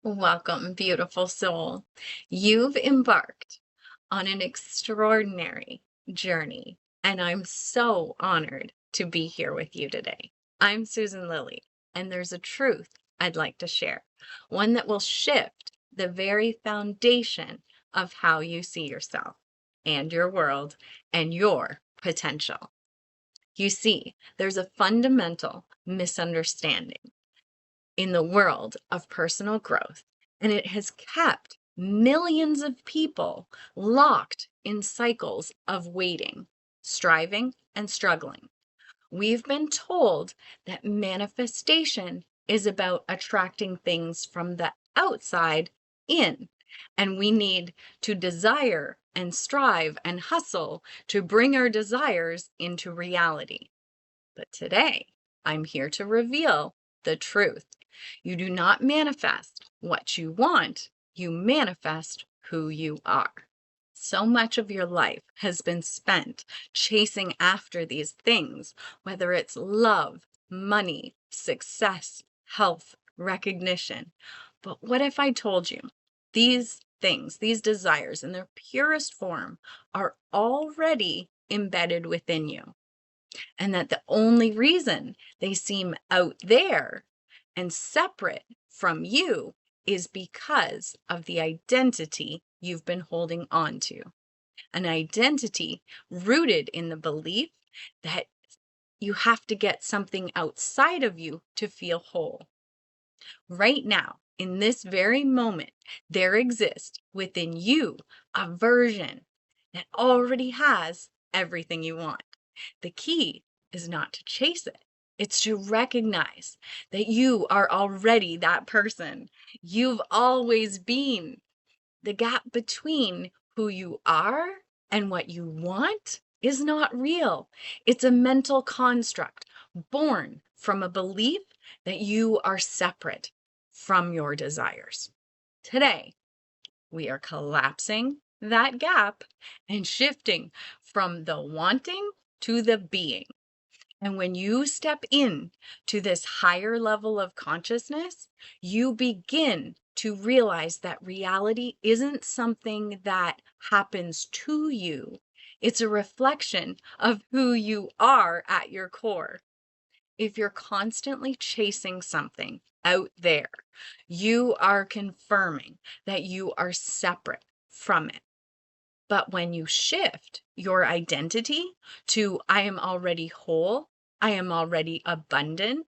Welcome, beautiful soul. You've embarked on an extraordinary journey, and I'm so honored to be here with you today. I'm Susan Lilley, and there's a truth I'd like to share, one that will shift the very foundation of how you see yourself and your world and your potential. You see, there's a fundamental misunderstanding in the world of personal growth, and it has kept millions of people locked in cycles of waiting, striving, and struggling. We've been told that manifestation is about attracting things from the outside in, and we need to desire and strive and hustle to bring our desires into reality. But today, I'm here to reveal the truth. You do not manifest what you want, you manifest who you are. So much of your life has been spent chasing after these things, whether it's love, money, success, health, recognition. But what if I told you these things, these desires in their purest form, are already embedded within you? And that the only reason they seem out there and separate from you is because of the identity you've been holding on to. An identity rooted in the belief that you have to get something outside of you to feel whole. Right now, in this very moment, there exists within you a version that already has everything you want. The key is not to chase it. It's to recognize that you are already that person. You've always been. The gap between who you are and what you want is not real. It's a mental construct born from a belief that you are separate from your desires. Today, we are collapsing that gap and shifting from the wanting to the being. And when you step in to this higher level of consciousness, you begin to realize that reality isn't something that happens to you. It's a reflection of who you are at your core. If you're constantly chasing something out there, you are confirming that you are separate from it. But when you shift your identity to I am already whole, I am already abundant,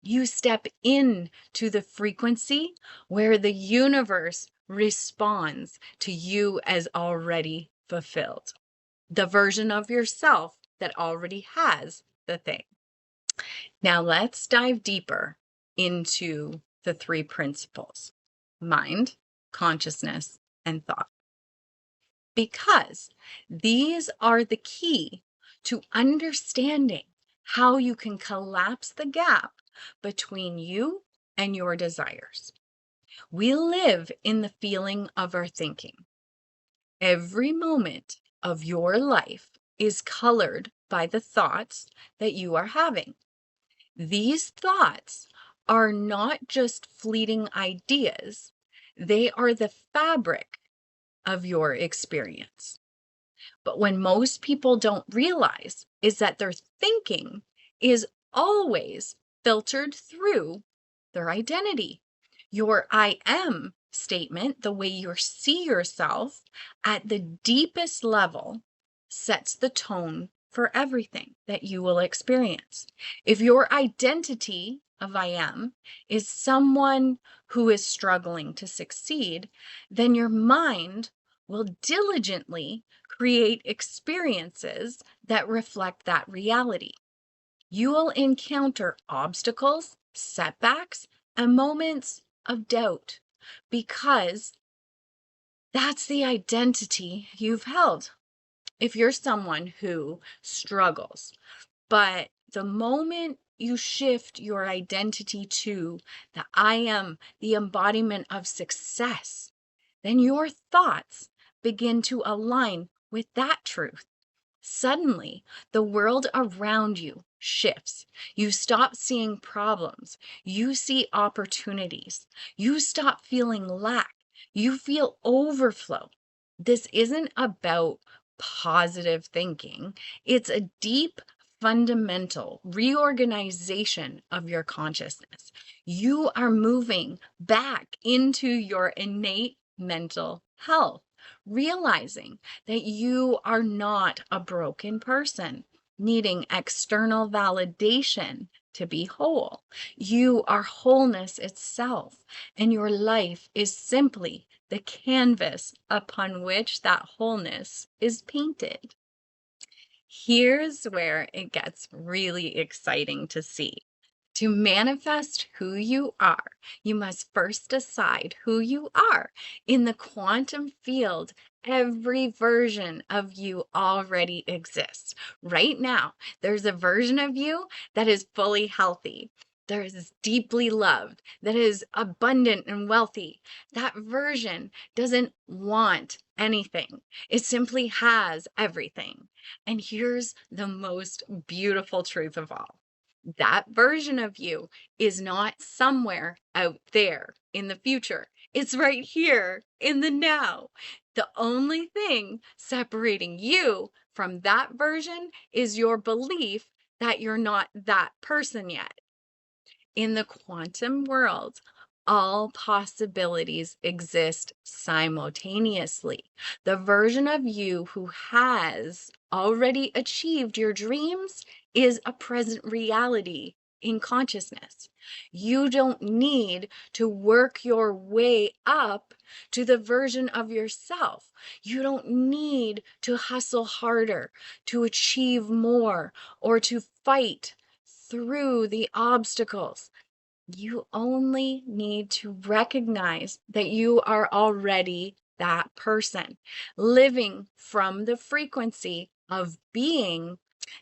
you step in to the frequency where the universe responds to you as already fulfilled. The version of yourself that already has the thing. Now let's dive deeper into the three principles: mind, consciousness, and thought. Because these are the key to understanding how you can collapse the gap between you and your desires. We live in the feeling of our thinking. Every moment of your life is colored by the thoughts that you are having. These thoughts are not just fleeting ideas, they are the fabric of your experience. But when most people don't realize is that their thinking is always filtered through their identity. Your I am statement, the way you see yourself at the deepest level, sets the tone for everything that you will experience. If your identity of I am is someone who is struggling to succeed, then your mind will diligently create experiences that reflect that reality. You will encounter obstacles, setbacks, and moments of doubt because that's the identity you've held. If you're someone who struggles, but the moment you shift your identity to the I am, the embodiment of success, then your thoughts begin to align with that truth. Suddenly, the world around you shifts. You stop seeing problems. You see opportunities. You stop feeling lack. You feel overflow. This isn't about positive thinking, it's a deep, fundamental reorganization of your consciousness. You are moving back into your innate mental health, realizing that you are not a broken person needing external validation to be whole. You are wholeness itself, and your life is simply the canvas upon which that wholeness is painted. Here's where it gets really exciting to see. To manifest who you are, you must first decide who you are. In the quantum field, every version of you already exists. Right now, there's a version of you that is fully healthy. That is deeply loved, that is abundant and wealthy. That version doesn't want anything. It simply has everything. And here's the most beautiful truth of all. That version of you is not somewhere out there in the future. It's right here in the now. The only thing separating you from that version is your belief that you're not that person yet. In the quantum world, all possibilities exist simultaneously. The version of you who has already achieved your dreams is a present reality in consciousness. You don't need to work your way up to the version of yourself. You don't need to hustle harder, to achieve more, or to fight through the obstacles. You only need to recognize that you are already that person, living from the frequency of being.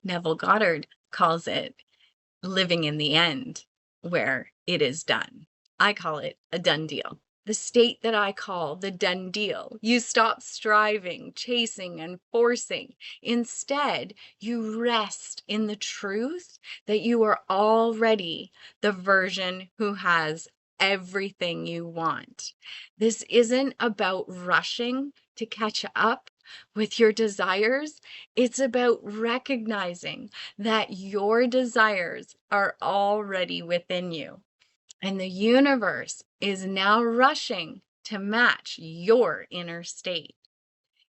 Neville Goddard calls it living in the end, where it is done. I call it a done deal. The state that I call the done deal. You stop striving, chasing, and forcing. Instead, you rest in the truth that you are already the version who has everything you want. This isn't about rushing to catch up with your desires. It's about recognizing that your desires are already within you. And the universe is now rushing to match your inner state.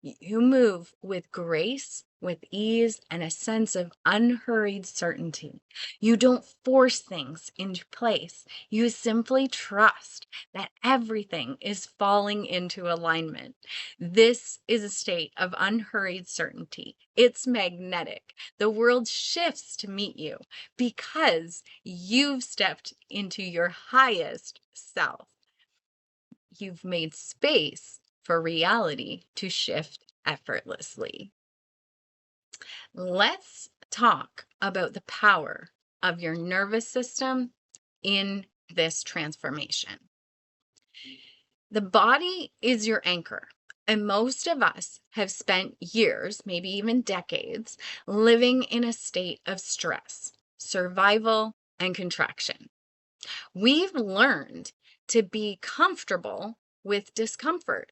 You move with grace, with ease, and a sense of unhurried certainty. You don't force things into place. You simply trust that everything is falling into alignment. This is a state of unhurried certainty. It's magnetic. The world shifts to meet you because you've stepped into your highest self. You've made space for reality to shift effortlessly. Let's talk about the power of your nervous system in this transformation. The body is your anchor, and most of us have spent years, maybe even decades, living in a state of stress, survival, and contraction. We've learned to be comfortable with discomfort.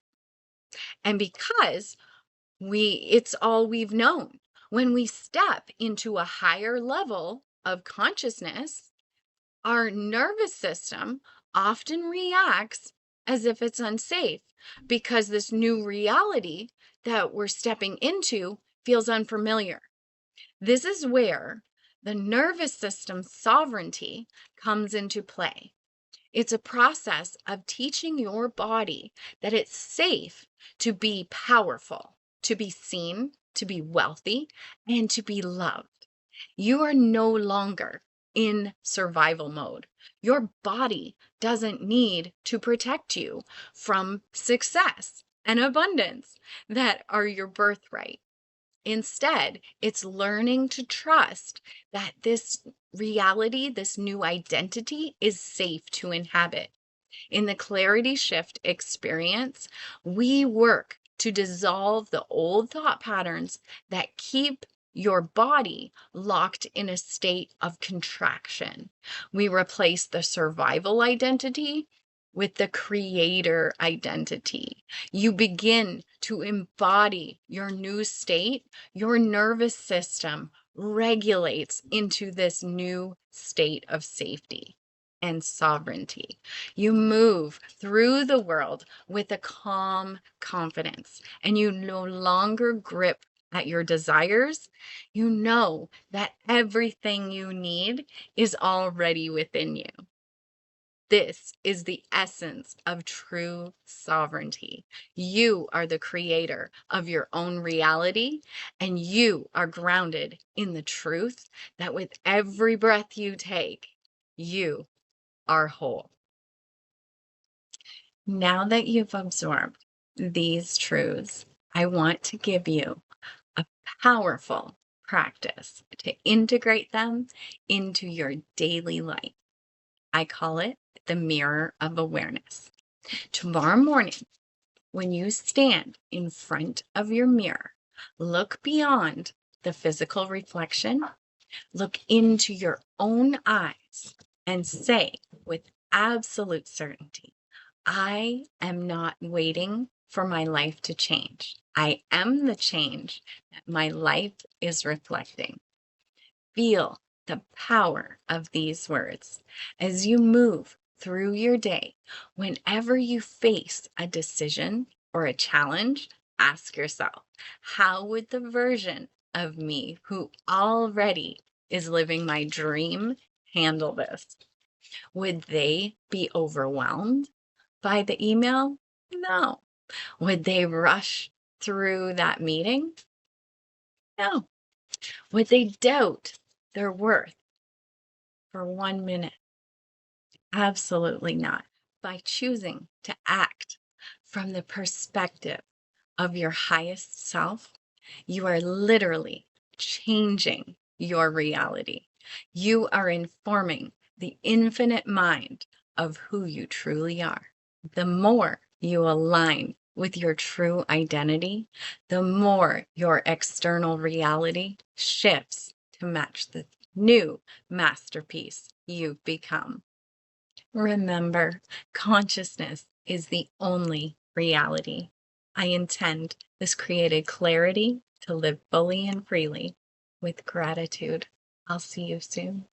And because it's all we've known. When we step into a higher level of consciousness, our nervous system often reacts as if it's unsafe because this new reality that we're stepping into feels unfamiliar. This is where the nervous system's sovereignty comes into play. It's a process of teaching your body that it's safe to be powerful, to be seen, to be wealthy, and to be loved. You are no longer in survival mode. Your body doesn't need to protect you from success and abundance that are your birthright. Instead, it's learning to trust that this reality, this new identity, is safe to inhabit. In the clarity shift experience, we work to dissolve the old thought patterns that keep your body locked in a state of contraction. We replace the survival identity with the creator identity. You begin to embody your new state. Your nervous system regulates into this new state of safety and sovereignty. You move through the world with a calm confidence, and you no longer grip at your desires. You know that everything you need is already within you. This is the essence of true sovereignty. You are the creator of your own reality, and you are grounded in the truth that with every breath you take, you are whole. Now that you've absorbed these truths, I want to give you a powerful practice to integrate them into your daily life. I call it the mirror of awareness. Tomorrow morning, when you stand in front of your mirror, look beyond the physical reflection, look into your own eyes, and say with absolute certainty, I am not waiting for my life to change. I am the change that my life is reflecting. Feel the power of these words as you move through your day. Whenever you face a decision or a challenge, ask yourself, how would the version of me who already is living my dream handle this? Would they be overwhelmed by the email? No. Would they rush through that meeting? No. Would they doubt their worth for 1 minute? Absolutely not. By choosing to act from the perspective of your highest self, you are literally changing your reality. You are informing the infinite mind of who you truly are. The more you align with your true identity, the more your external reality shifts to match the new masterpiece you've become. Remember, consciousness is the only reality. I intend this created clarity to live fully and freely with gratitude. I'll see you soon.